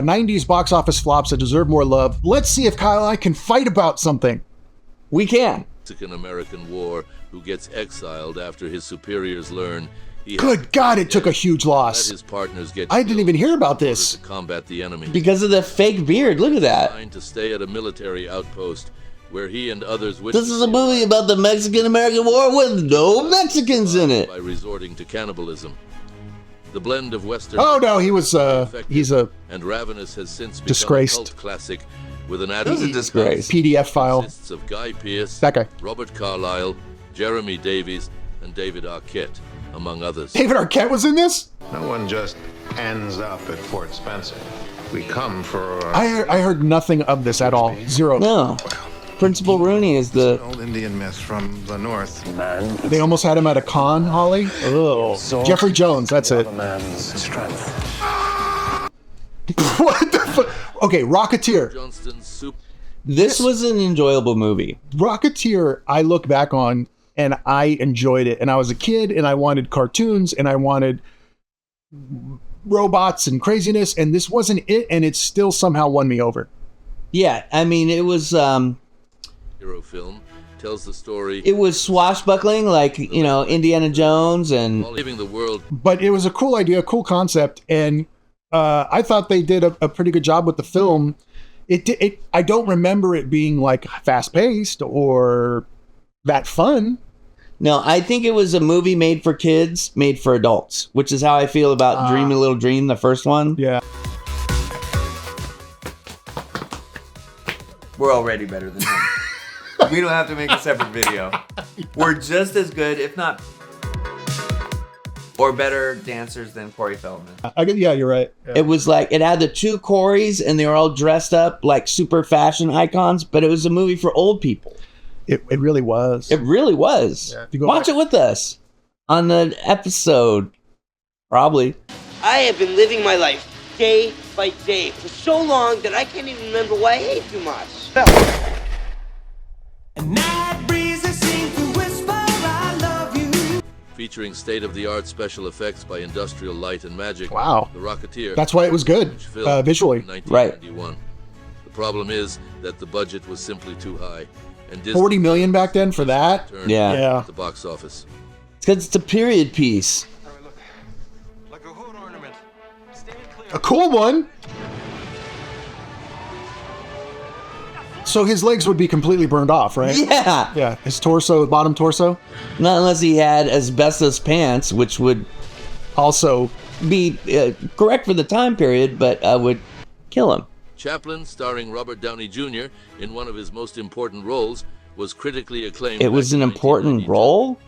90s box office flops that deserve more love. Let's see if Kyle and I can fight about something. We can. Mexican-American War, who gets exiled after his superiors learn Good God, it took a huge loss. his partners get I didn't even hear about this. to combat the enemy. Because of the fake beard. Look at that. Trying to stay at a military outpost where he and others This is a movie about the Mexican-American War with no Mexicans in it. by resorting to cannibalism. The blend of Western Oh no, he's a and Ravenous has since become disgraced. a cult classic with an He's a attitude disgrace. PDF file. consists of Guy Pearce, That guy. Robert Carlyle, Jeremy Davies, and David Arquette, among others. David Arquette was in this? No one just ends up at Fort Spencer. We come for I heard nothing of this at all. Zero. No. Principal Rooney is the... old Indian myth from the north. They almost had him at a con, Holly. Oh, Jeffrey Jones, that's it. man's strength. What the fuck? Okay, Rocketeer. Johnston's soup. This was an enjoyable movie. Rocketeer, I look back on and I enjoyed it. And I was a kid and I wanted cartoons and I wanted robots and craziness. And this wasn't it. And it still somehow won me over. Yeah, I mean, it was Hero film tells the story swashbuckling, like, you know, Indiana Jones and... while leaving the world. But it was a cool idea, cool concept. And I thought they did a pretty good job with the film. I don't remember it being like fast paced or that fun. No, I think it was a movie made for kids, made for adults, which is how I feel about Dream a Little Dream, the first one. Yeah. We're already better than him. We don't have to make a separate video. We're just as good, if not, or better dancers than Corey Feldman. Yeah, you're right. Yeah. It was like, it had the two Coreys and they were all dressed up like super fashion icons, but it was a movie for old people. It really was. It really was. Yeah. Watch it with us on the episode. Probably. I have been living my life day by day for so long that I can't even remember what I hate too much. Featuring state-of-the-art special effects by Industrial Light and Magic. Wow. The Rocketeer. That's why it was good visually. 1991. The problem is that the budget was simply too high. And Disney 40 million back then for that? Yeah. Yeah. at the box office. It's because it's a period piece. Like a hood ornament. Stand clear. A cool one. So his legs would be completely burned off, right? Yeah. Yeah. His torso, bottom torso. Not unless he had asbestos pants, which would Also, be correct for the time period, but would kill him. Chaplain, starring Robert Downey Jr. in one of his most important roles, was critically acclaimed. It was back an in important 1992. role?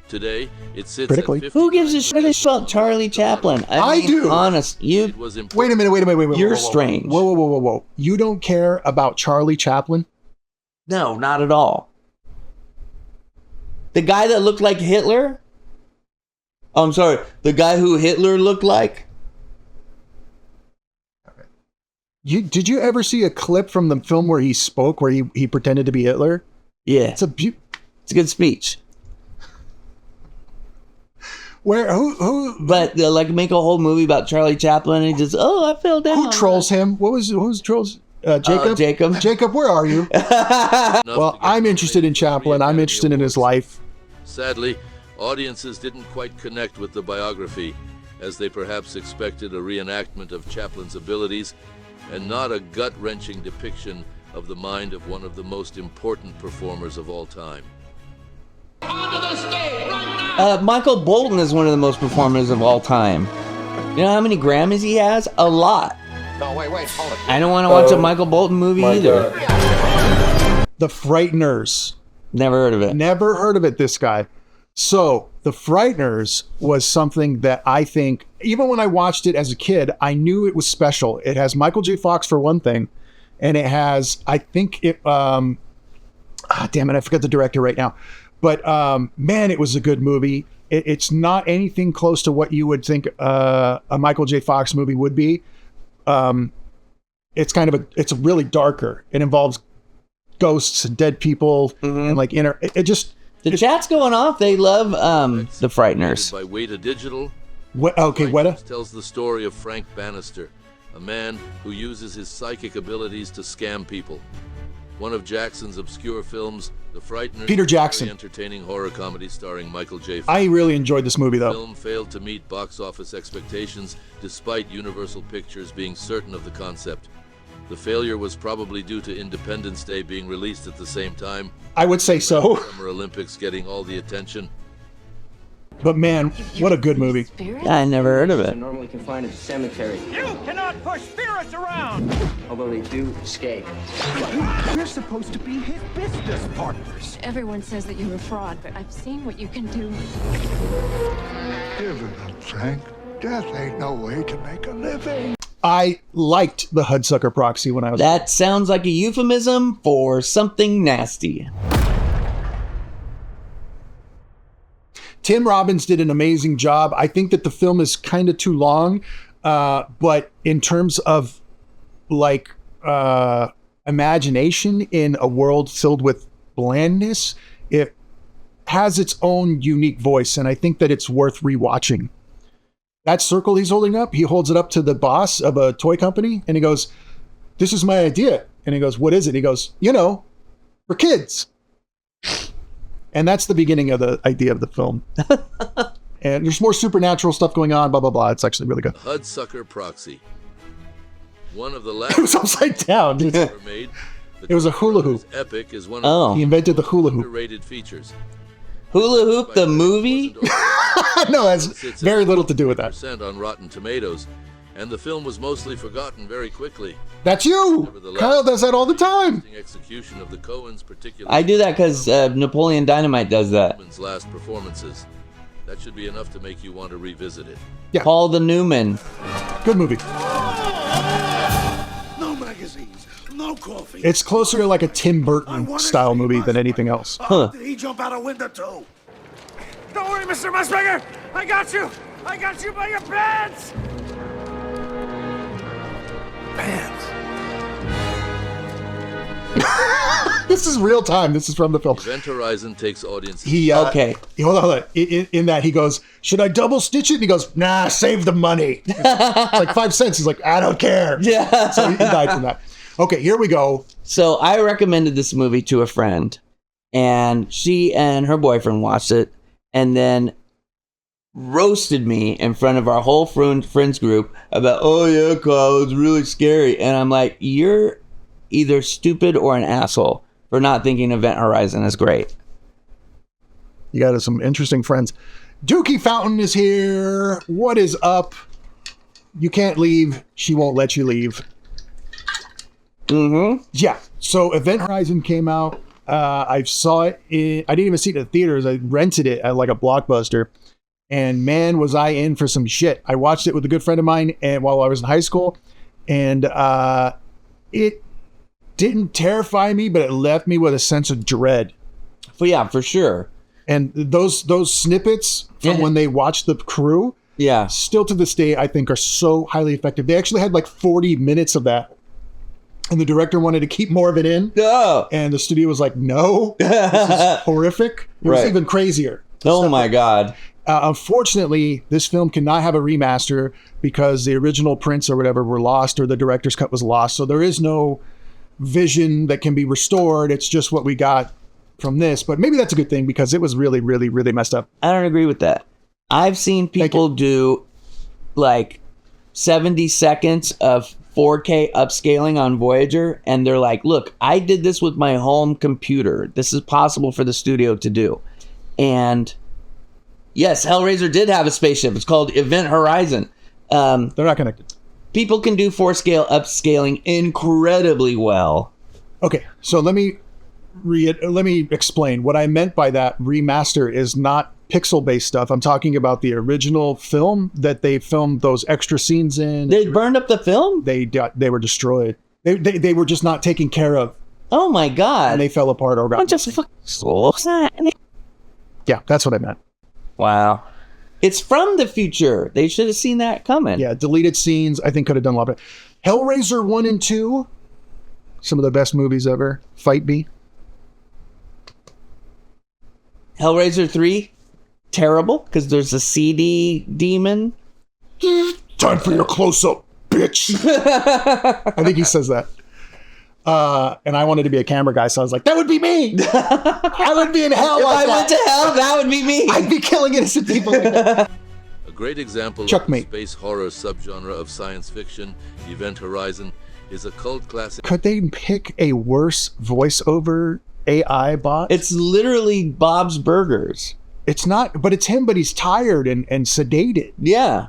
Today, it sits Critically? at Who gives a 59 shit about Charlie Chaplin? I mean, do. Honest, you... It was important. wait a minute. You're whoa. strange. Whoa. You don't care about Charlie Chaplin? No, not at all. The guy that looked like Hitler? Oh, I'm sorry. The guy who Hitler looked like? Did you ever see a clip from the film where he spoke, where he pretended to be Hitler? Yeah. It's a It's a good speech. who But like make a whole movie about Charlie Chaplin and he just, I fell down. who trolls him? Who's trolls? Jacob. Jacob. Jacob, where are you? Enough Well, to get I'm interested in nominated for Chaplin. three I'm Academy interested in his Awards. life. Sadly, audiences didn't quite connect with the biography, as they perhaps expected a reenactment of Chaplin's abilities and not a gut-wrenching depiction of the mind of one of the most important performers of all time. Michael Bolton is one of the most performers of all time. You know how many Grammys he has? A lot. No, wait, hold it. I don't want to watch a Michael Bolton movie either. The Frighteners. Never heard of it. Never heard of it, this guy. So, The Frighteners was something that I think, even when I watched it as a kid, I knew it was special. It has Michael J. Fox for one thing, and it has, I think it, damn it, I forgot the director right now. But, man, it was a good movie. It's not anything close to what you would think a Michael J. Fox movie would be. It's it's really darker. It involves ghosts and dead people and like The chat's going off. They love the Frighteners. By Weta Digital, Okay, Weta. tells the story of Frank Bannister, a man who uses his psychic abilities to scam people. One of Jackson's obscure films, The Frighters, Peter Jackson. a very entertaining horror comedy starring Michael J. Fox. I really enjoyed this movie, The though. film failed to meet box office expectations despite Universal Pictures being certain of the concept. The failure was probably due to Independence Day being released at the same time. I would say so. Summer Olympics getting all the attention. But man, what a good movie. I never heard of Are it. normally confined to the cemetery, You cannot push spirits around! although they do escape. We're supposed to be his business partners. Everyone says that you're a fraud, but I've seen what you can do. Give it up, Frank. Death ain't no way to make a living. I liked the Hudsucker Proxy when I was... That sounds like a euphemism for something nasty. Tim Robbins did an amazing job. I think that the film is kind of too long, but in terms of like imagination in a world filled with blandness, it has its own unique voice, and I think that it's worth rewatching. That circle he's holding up, he holds it up to the boss of a toy company, and he goes, "This is my idea." And he goes, "What is it?" He goes, "For kids." And that's the beginning of the idea of the film. And there's more supernatural stuff going on, blah, blah, blah. It's actually really good. Hudsucker Proxy. One of the It was last upside down, dude. ever made. The It was a hula hoop. Epic is one Oh. of He invented the hula the hoop. underrated features. Hula Hoop, the movie? No, it has very little to do with that. % on Rotten Tomatoes, and the film was mostly forgotten very quickly. That's you! Kyle does that all the time. Execution of the Coens, particularly I do that because Napoleon Dynamite does that. Coen's last performances. That should be enough to make you want to revisit it. Yeah. Paul the Newman. Good movie. No magazines, no coffee. It's closer to like a Tim Burton style movie than anything else. Huh. Did he jump out a window too? Don't worry, Mr. Musburger! I got you! I got you by your pants! Pants. This is real time. This is from the film. Event Horizon takes audiences. Okay. Hold on. In that, he goes, "Should I double stitch it?" And he goes, "Nah, save the money." It's like 5 cents. He's like, "I don't care." Yeah. So he died from that. Okay, here we go. So I recommended this movie to a friend, and she and her boyfriend watched it, and then roasted me in front of our whole friends group about, "Oh yeah, Kyle, it's really scary." And I'm like, you're either stupid or an asshole for not thinking Event Horizon is great. You got some interesting friends. Dookie Fountain is here. What is up? You can't leave. She won't let you leave. Mm-hmm. Yeah. So Event Horizon came out. I saw it. I didn't even see it in the theaters. I rented it at like a Blockbuster. And man, was I in for some shit. I watched it with a good friend of mine and while I was in high school. And it didn't terrify me, but it left me with a sense of dread. But yeah, for sure. And those snippets from when they watched the crew, Yeah. still to this day, I think are so highly effective. They actually had like 40 minutes of that. And the director wanted to keep more of it in. Oh, And the studio was like, "No, this is horrific." It was Right. even crazier. oh my God. Unfortunately, this film cannot have a remaster because the original prints or whatever were lost, or the director's cut was lost. So there is no vision that can be restored. It's just what we got from this. But maybe that's a good thing because it was really, really, really messed up. I don't agree with that. I've seen people do like 70 seconds of 4K upscaling on Voyager, and they're like, "Look, I did this with my home computer. This is possible for the studio to do." And yes, Hellraiser did have a spaceship. It's called Event Horizon. They're not going to. People can do 4K upscaling incredibly well. Okay, so let me explain. What I meant by that remaster is not pixel-based stuff. I'm talking about the original film that they filmed those extra scenes in. They burned up the film? They were destroyed. They were just not taken care of, Oh my God. and they fell apart or got. Bunch of fucking souls. Yeah, that's what I meant. Wow. It's from the future. They should have seen that coming. Yeah, deleted scenes. I think could have done a lot better. Hellraiser 1 and 2, some of the best movies ever. Fight me. Hellraiser 3, terrible, because there's a CD demon. Time for your close-up, bitch. bitch. I think he says that. And I wanted to be a camera guy, so I was like, that would be me. I would be in hell. If like I went to hell, that would be me. I'd be killing innocent people. A great example Checkmate. of the space horror subgenre of science fiction, Event Horizon, is a cult classic. Could they pick a worse voiceover AI bot? It's literally Bob's Burgers. It's not, but it's him, but he's tired and sedated. Yeah.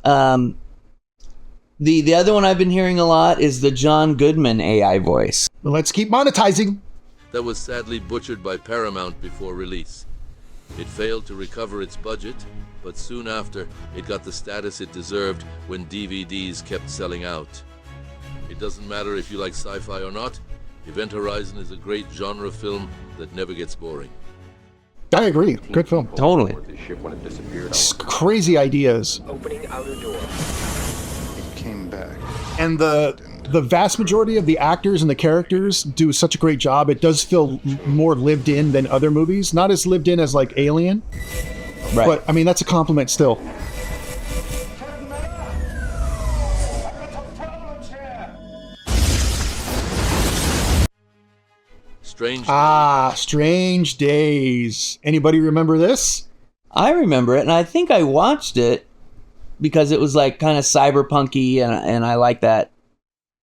The other one I've been hearing a lot is the John Goodman AI voice. Well, let's keep monetizing. That was sadly butchered by Paramount before release. It failed to recover its budget, but soon after, it got the status it deserved when DVDs kept selling out. It doesn't matter if you like sci-fi or not, Event Horizon is a great genre film that never gets boring. I agree. Good film. Totally. Crazy ideas. Opening outer door. It came back. And the vast majority of the actors and the characters do such a great job. It does feel more lived in than other movies. Not as lived in as like Alien. Right. But I mean, that's a compliment still. Strange Days. Anybody remember this? I remember it, and I think I watched it because it was like kind of cyberpunky, and I like that.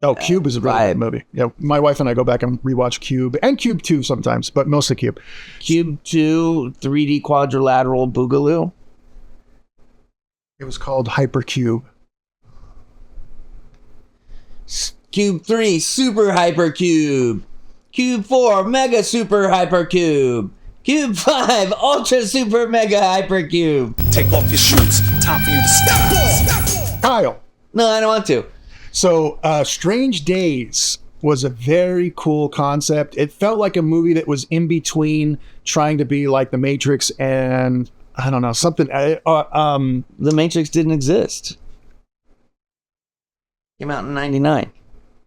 Oh, Cube is a really good movie. Yeah, my wife and I go back and rewatch Cube and Cube 2 sometimes, but mostly Cube. Cube 2, 3D quadrilateral boogaloo. It was called Hypercube. Cube 3, Super Hypercube. Cube 4, Mega Super Hypercube. Cube 5, Ultra Super Mega Hypercube. Take off your shoes. Time for you to step off. Kyle. No, I don't want to. So, Strange Days was a very cool concept. It felt like a movie that was in between trying to be like The Matrix and, I don't know, something. The Matrix didn't exist. Came out in 99.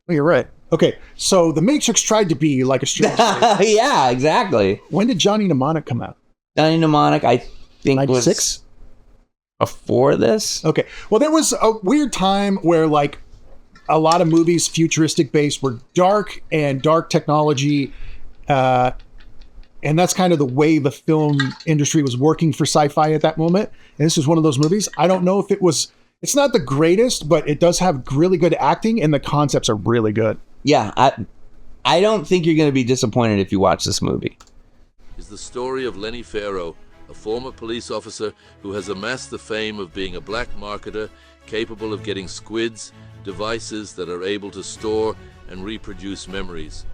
Oh, you're right. Okay, so The Matrix tried to be like a Strange Days. Yeah, exactly. When did Johnny Mnemonic come out? Johnny Mnemonic, I think, 96? was before this. Okay, well, there was a weird time where like a lot of movies, futuristic based, were dark and dark technology. And that's kind of the way the film industry was working for sci-fi at that moment. And this is one of those movies. I don't know if it's not the greatest, but it does have really good acting and the concepts are really good. Yeah, I don't think you're going to be disappointed if you watch this movie. Is the story of Lenny Farrow, a former police officer who has amassed the fame of being a black marketer capable of getting squids, devices that are able to store and reproduce memories.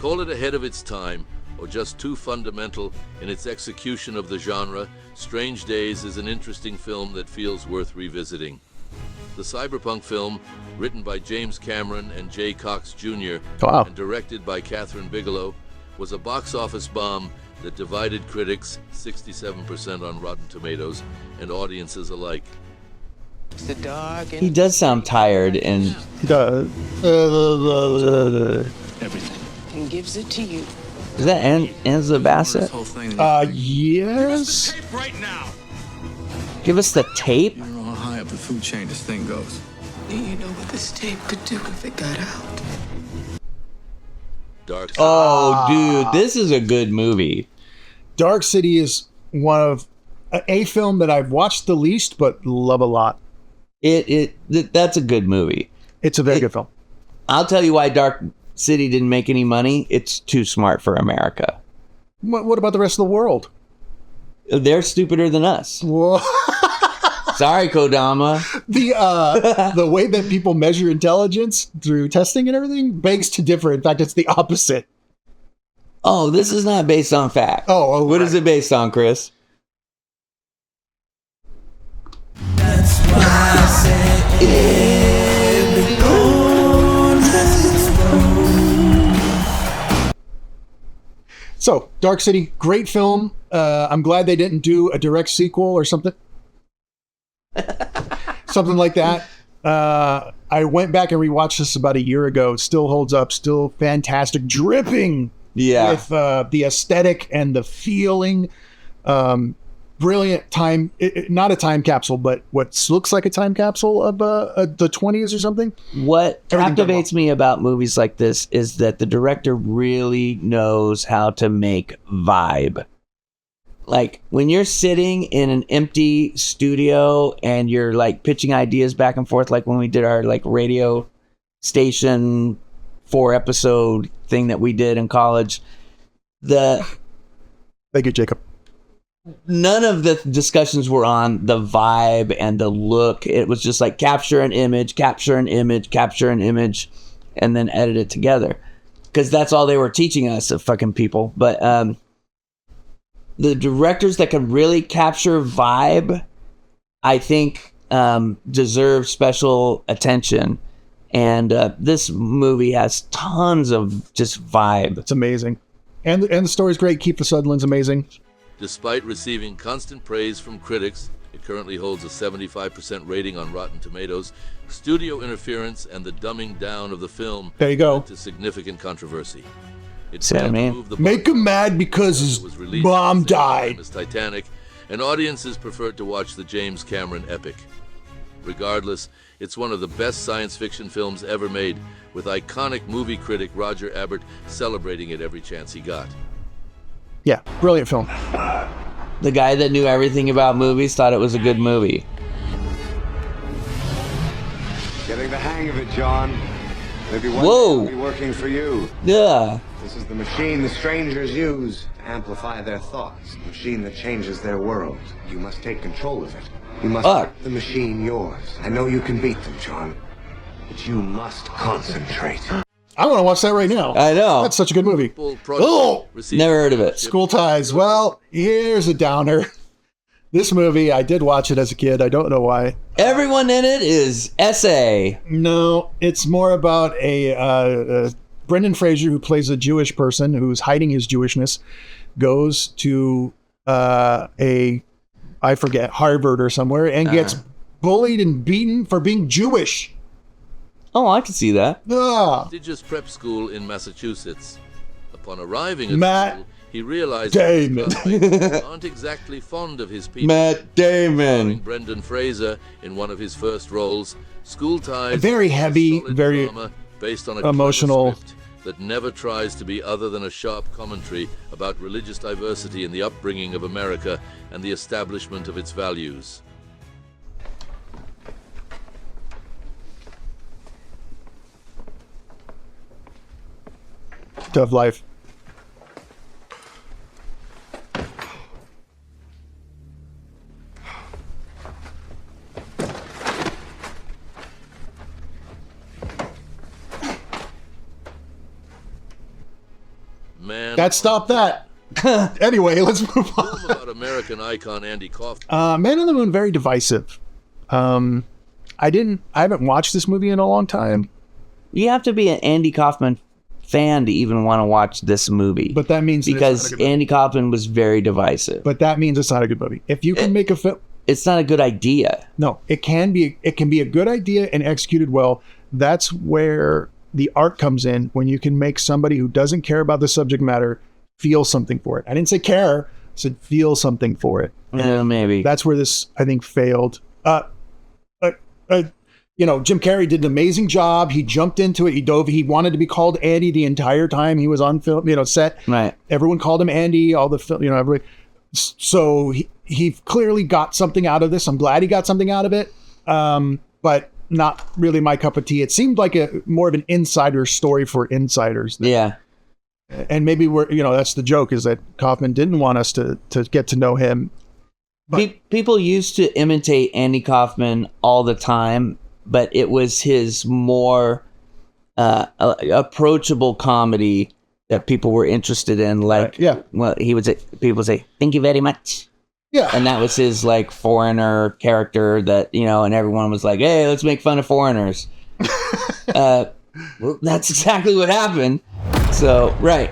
Call it ahead of its time, or just too fundamental in its execution of the genre, Strange Days is an interesting film that feels worth revisiting. The cyberpunk film, written by James Cameron and Jay Cox Jr. Wow. and directed by Catherine Bigelow, was a box office bomb that divided critics, 67% on Rotten Tomatoes, and audiences alike. He does sound tired, and He does. Everything. And gives it to you. is that Angela Bassett? Yes. Right now. Give us the tape. You're all high up the food chain, this thing goes. Do you know what this tape could do if it got out? Dark. Oh, dude, this is a good movie. Dark City is one of a film that I've watched the least, but love a lot. That's a good movie. It's a very good film. I'll tell you why Dark City didn't make any money. It's too smart for America. What about the rest of the world? They're stupider than us. Whoa. Sorry, Kodama. The way that people measure intelligence through testing and everything begs to differ. In fact, it's the opposite. Oh, this is not based on fact. Oh, what is it based on, Chris? That's why I said every So, Dark City, great film. I'm glad they didn't do a direct sequel or something. Something like that. I went back and rewatched this about a year ago. It still holds up. Still fantastic. Dripping with the aesthetic and the feeling. brilliant time, not a time capsule, but what looks like a time capsule of the 20s or something. What Everything done captivates me about movies like this is that the director really knows how to make vibe. Like when you're sitting in an empty studio and you're like pitching ideas back and forth, like when we did our like radio station 4-episode thing that we did in college, Thank you, Jacob. none of the discussions were on the vibe and the look. It was just like capture an image, and then edit it together. Because that's all they were teaching us, fucking people. But the directors that can really capture vibe, I think, deserve special attention. And this movie has tons of just vibe. It's amazing. And the story's great. Kiefer Sutherland's amazing. Despite receiving constant praise from critics, it currently holds a 75% rating on Rotten Tomatoes. Studio interference and the dumbing down of the film There you go. led to significant controversy. It Sad, failed to man. move the Make him mad because it his was released mom at the same died. time as Titanic, and audiences preferred to watch the James Cameron epic. Regardless, it's one of the best science fiction films ever made, with iconic movie critic Roger Ebert celebrating it every chance he got. Yeah, brilliant film. The guy that knew everything about movies thought it was a good movie. Getting the hang of it, John. Maybe one day Whoa. it'll be working for you. Yeah. This is the machine the strangers use to amplify their thoughts. The machine that changes their world. You must take control of it. You must make the machine yours. I know you can beat them, John. But you must concentrate. I want to watch that right now. I know. That's such a good movie. Oh! Never heard of it. School Ties. Well, here's a downer. This movie, I did watch it as a kid. I don't know why. Everyone in it is SA. No, it's more about a Brendan Fraser, who plays a Jewish person who's hiding his Jewishness, goes to I forget, Harvard or somewhere, and gets bullied and beaten for being Jewish. Oh, I can see that. Prestigious prep school in Massachusetts. Upon arriving at Matt school, he realized Damon. that his classmates aren't exactly fond of his people. Matt Damon. Starring Brendan Fraser in one of his first roles, School Ties. Very heavy, solid very drama based on a emotional. clever script that never tries to be other than a sharp commentary about religious diversity in the upbringing of America and the establishment of its values. Tough life. Man, That stopped that. Anyway, let's move on. film about American icon Andy Kaufman. Man on the Moon, very divisive. I haven't watched this movie in a long time. You have to be an Andy Kaufman fan to even want to watch this movie. But that means that it's because not a good movie. Andy Kaufman was very divisive. But that means it's not a good movie. If you can make a film, it's not a good idea. No, it can be a good idea and executed well. That's where the art comes in, when you can make somebody who doesn't care about the subject matter feel something for it. I didn't say care, I said feel something for it. Maybe. That's where this, I think, failed. Jim Carrey did an amazing job. He jumped into it. He dove. He wanted to be called Andy the entire time he was on film, set. Right. Everyone called him Andy. All the film, everybody. So he clearly got something out of this. I'm glad he got something out of it. But not really my cup of tea. It seemed like more of an insider story for insiders. Yeah. And maybe that's the joke, is that Kaufman didn't want us to get to know him. People used to imitate Andy Kaufman all the time, but it was his more approachable comedy that people were interested in. Like, well, he would say, people would say, "Thank you very much." Yeah. And that was his like foreigner character that, and everyone was like, "Hey, let's make fun of foreigners." Well, that's exactly what happened. So, right.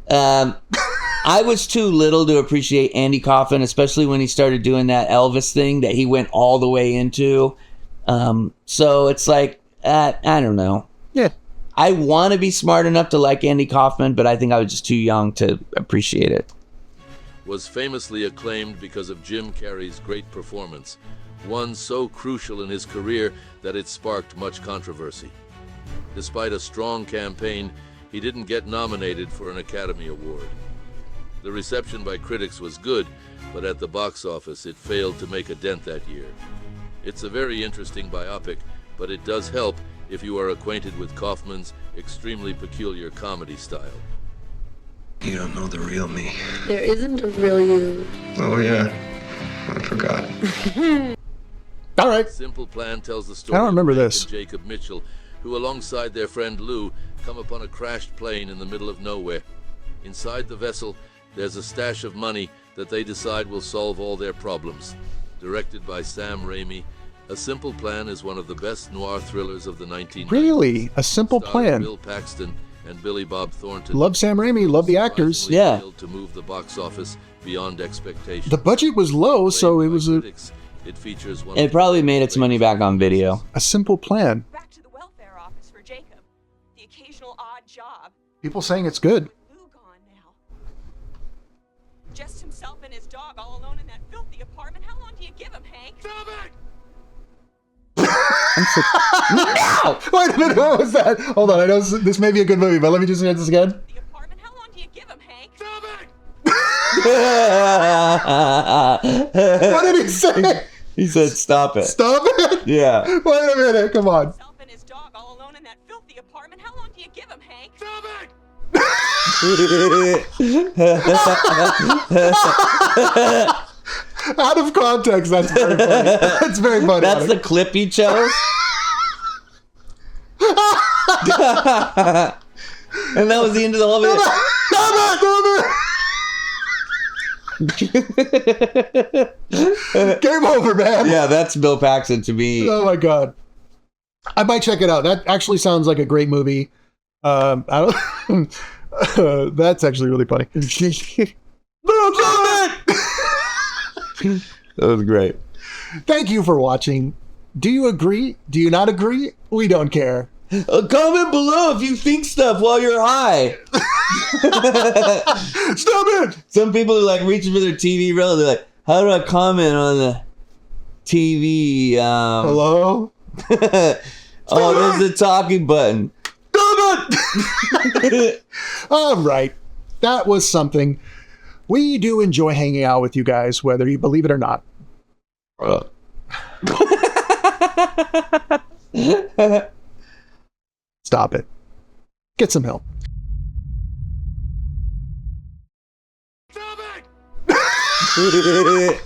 I was too little to appreciate Andy Kaufman, especially when he started doing that Elvis thing that he went all the way into. So it's like, I don't know. Yeah. I want to be smart enough to like Andy Kaufman, but I think I was just too young to appreciate it. was famously acclaimed because of Jim Carrey's great performance, one so crucial in his career that it sparked much controversy. Despite a strong campaign, he didn't get nominated for an Academy Award. The reception by critics was good, but at the box office it failed to make a dent that year. It's a very interesting biopic, but it does help if you are acquainted with Kaufman's extremely peculiar comedy style. You don't know the real me. There isn't a real you. Oh, yeah. I forgot. All right. Simple Plan tells the story I don't remember of Frank this. and Jacob Mitchell, who alongside their friend Lou come upon a crashed plane in the middle of nowhere. Inside the vessel, there's a stash of money that they decide will solve all their problems. Directed by Sam Raimi, A Simple Plan is one of the best noir thrillers of the 1990s. Really? A Simple Plan. Bill Paxton and Billy Bob Thornton. Love Sam Raimi. Love the actors. Yeah. To move the box office beyond expectations. The budget was low, so it was It features one. It probably made its money back on video. A Simple Plan. Back to the welfare office for Jacob. The occasional odd job. People saying it's good. Lou gone now. Just himself and his dog all alone in that filthy apartment. How long do you give him, Hank? Stop it! No! Wait a minute, what was that? Hold on, I know this may be a good movie, but let me just hear this again. The apartment. How long do you give him, Hank? Stop it! What did he say? He said, "Stop it." Stop it? Yeah. Wait a minute, come on. Himself and his dog all alone in that filthy apartment. How long do you give him, Hank? Stop it! Out of context, that's very funny. That's very funny. That's the clip he chose. And that was the end of the whole video. Game over, man. Yeah, that's Bill Paxton to me. Oh my god, I might check it out. That actually sounds like a great movie. I don't. That's actually really funny. That was great. Thank you for watching. Do you agree? Do you not agree? We don't care. Comment below if you think stuff while you're high. Stop it! Some people are like reaching for their TV remote. They're like, "How do I comment on the TV?" Hello? Oh, there's the talking button. All right. That was something. We do enjoy hanging out with you guys, whether you believe it or not. Stop it. Get some help. Stop it!